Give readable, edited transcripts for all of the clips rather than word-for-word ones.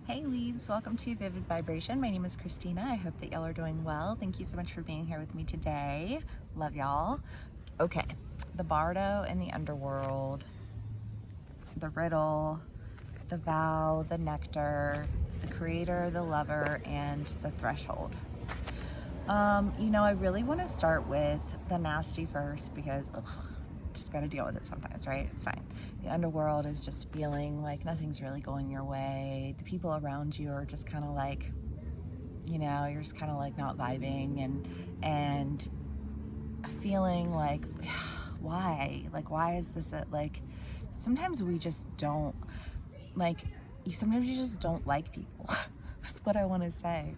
Hey Leaves, welcome to Vivid Vibration. My name is Christina. I hope that y'all are doing well. Thank you so much for being here with me today. Love y'all. Okay, the Bardo and the Underworld, the Riddle, the Vow, the Nectar, the Creator, the Lover, and the Threshold. I really want to start with the nasty first because just got to deal with it sometimes, right? It's fine. The underworld is just feeling like nothing's really going your way. The people around you are just kind of like, you're just kind of like not vibing and feeling like, why? Like, why is this like, sometimes we just don't, like, sometimes you just don't like people. That's what I want to say.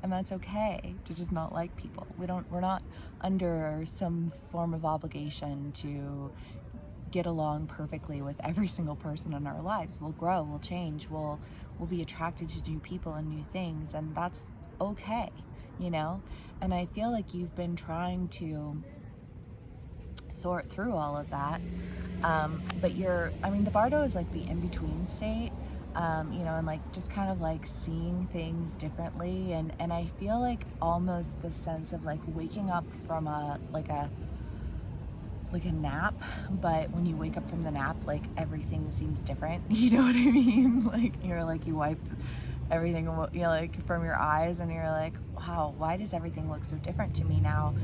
And that's okay to just not like people. We're not under some form of obligation to get along perfectly with every single person in our lives. We'll grow, we'll change, we'll be attracted to new people and new things, and that's okay, And I feel like you've been trying to sort through all of that. But the Bardo is like the in-between state, and like just kind of like seeing things differently. And I feel like almost the sense of like waking up from a nap, but when you wake up from the nap, like everything seems different. You know what I mean? Like you wiped everything, like from your eyes, and you're like, wow, why does everything look so different to me now?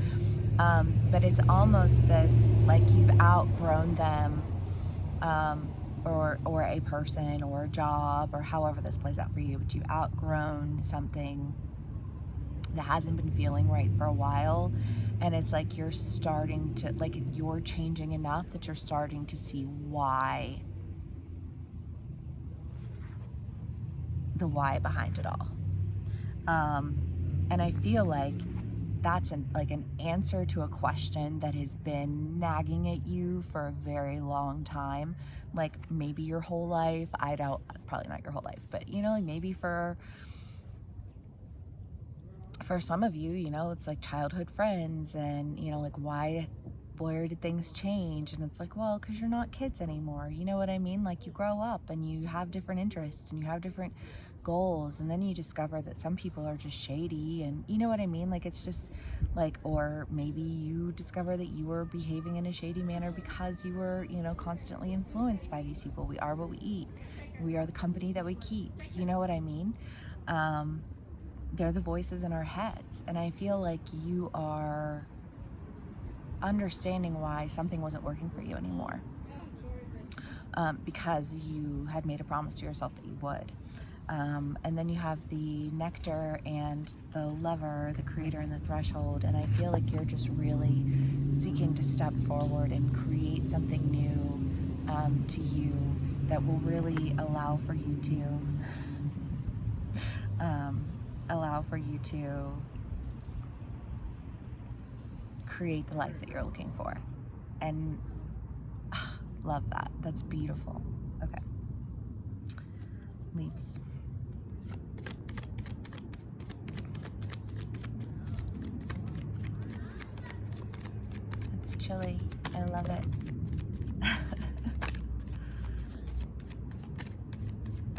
But it's almost this, like you've outgrown them, or a person or a job or however this plays out for you, but you've outgrown something that hasn't been feeling right for a while. And it's like you're starting to, like, you're changing enough that you're starting to see why, the why behind it all. And I feel like that's an answer to a question that has been nagging at you for a very long time, like maybe your whole life. Probably not your whole life, but like maybe for some of you, it's like childhood friends, and like where did things change? And it's like, well, because you're not kids anymore. You know what I mean? Like you grow up and you have different interests and you have different goals, and then you discover that some people are just shady, and you know what I mean? Like it's just like, or maybe you discover that you were behaving in a shady manner because you were, constantly influenced by these people. We are what we eat. We are the company that we keep. You know what I mean? They're the voices in our heads, and I feel like you are understanding why something wasn't working for you anymore, because you had made a promise to yourself that you would. And then you have the Nectar and the Lover, the Creator and the Threshold, and I feel like you're just really seeking to step forward and create something new, to you, that will really allow for you to create the life that you're looking for. And love that. That's beautiful. Okay. Leaves. It's chilly. I love it.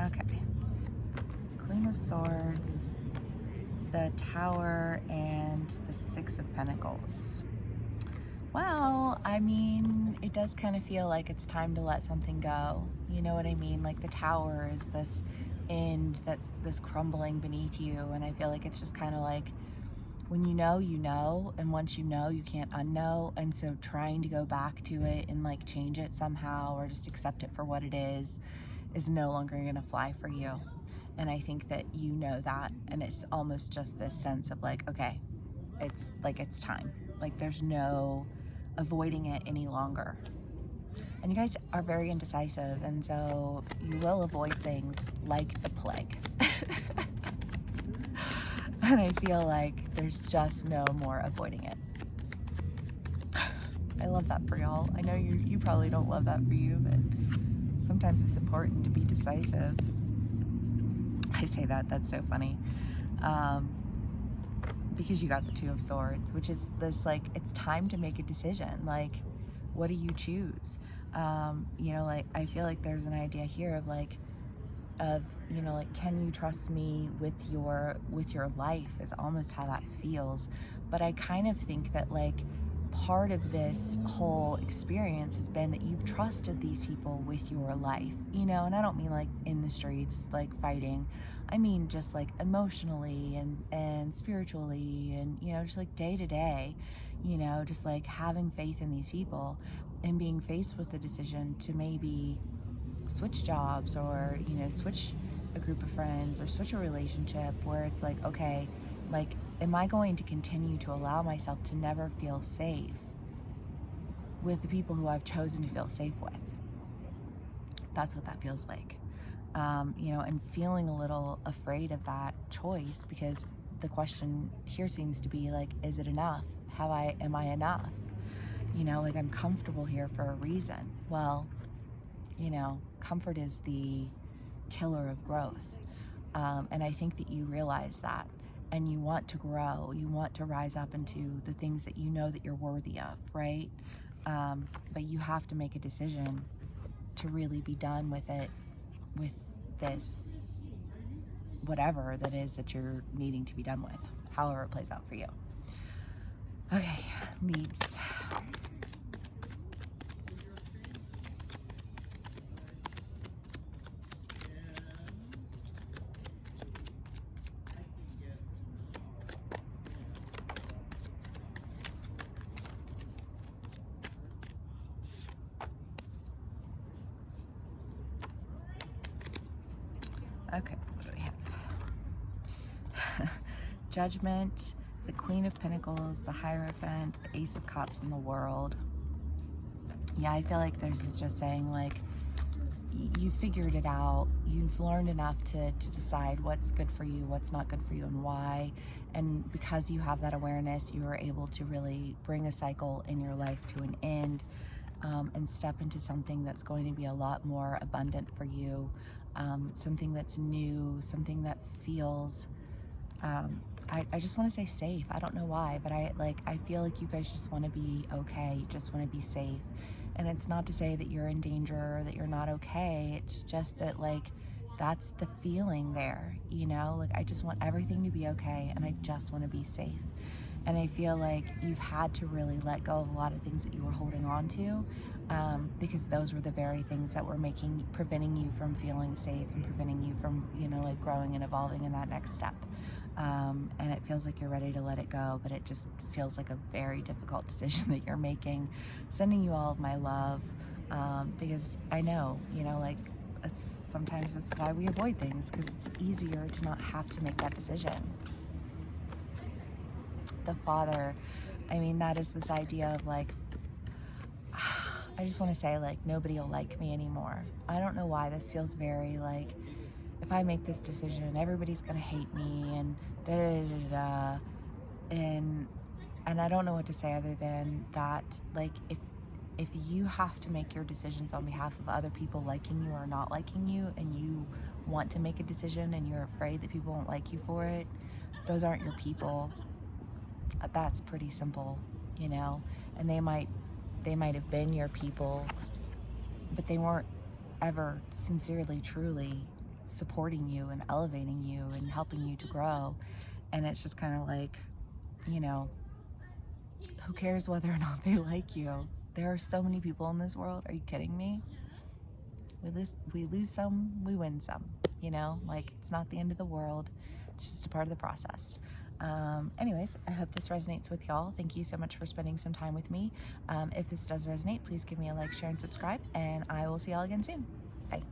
Okay. Queen of Swords, the Tower, and the Six of Pentacles. Well, I mean, it does kind of feel like it's time to let something go. You know what I mean? Like the Tower is this end that's this crumbling beneath you, and I feel like it's just kind of like, when you know, and once you know, you can't unknow, and so trying to go back to it and like change it somehow or just accept it for what it is no longer gonna fly for you. And I think that you know that, and it's almost just this sense of like, okay, it's like, it's time. Like there's no avoiding it any longer. And you guys are very indecisive, and so you will avoid things like the plague. And I feel like there's just no more avoiding it. I love that for y'all. I know you probably don't love that for you, but sometimes it's important to be decisive. I say that's so funny. Because you got the Two of Swords, which is this, like, it's time to make a decision. Like, what do you choose? Like, I feel like there's an idea here of like, of, you know, like, can you trust me with your life, is almost how that feels. But I kind of think that, like, part of this whole experience has been that you've trusted these people with your life, you know, and I don't mean like in the streets, like fighting. I mean just like emotionally and spiritually, and, you know, just like day to day, you know, just like having faith in these people and being faced with the decision to maybe switch jobs, or, you know, switch a group of friends, or switch a relationship, where it's like, okay, like, am I going to continue to allow myself to never feel safe with the people who I've chosen to feel safe with? That's what that feels like. You know, and feeling a little afraid of that choice, because the question here seems to be like, is it enough? Am I enough? You know, like, I'm comfortable here for a reason. Well, you know, comfort is the killer of growth. And I think that you realize that, and you want to grow, you want to rise up into the things that you know that you're worthy of, right? But you have to make a decision to really be done with it, with this, whatever that is that you're needing to be done with, however it plays out for you. Okay, leaves. Okay, what do we have? Judgment, the Queen of Pentacles, the Hierophant, the Ace of Cups, and the World. Yeah, I feel like there's just saying, like, you figured it out. You've learned enough to decide what's good for you, what's not good for you, and why. And because you have that awareness, you are able to really bring a cycle in your life to an end, and step into something that's going to be a lot more abundant for you, something that's new, something that feels, I just want to say safe. I don't know why, but I feel like you guys just want to be okay. You just want to be safe. And it's not to say that you're in danger or that you're not okay. It's just that, like, that's the feeling there, you know? Like, I just want everything to be okay, and I just want to be safe. And I feel like you've had to really let go of a lot of things that you were holding on to, because those were the very things that were preventing you from feeling safe, and preventing you from, you know, like, growing and evolving in that next step. And it feels like you're ready to let it go, but it just feels like a very difficult decision that you're making. Sending you all of my love, because I know, you know, like, sometimes that's why we avoid things, because it's easier to not have to make that decision. The Father, I mean, that is this idea of, like, I just want to say, like, nobody will like me anymore. I don't know why this feels very like, if I make this decision, everybody's gonna hate me, and da da da da, and I don't know what to say other than that. Like, if you have to make your decisions on behalf of other people liking you or not liking you, and you want to make a decision and you're afraid that people won't like you for it, those aren't your people. That's pretty simple, you know. And they might have been your people, but they weren't ever sincerely, truly supporting you and elevating you and helping you to grow. And it's just kind of like, you know, who cares whether or not they like you? There are so many people in this world. Are you kidding me? We lose some, we win some, you know? Like, it's not the end of the world. It's just a part of the process. Anyways, I hope this resonates with y'all. Thank you so much for spending some time with me. If this does resonate, please give me a like, share, and subscribe, and I will see y'all again soon. Bye.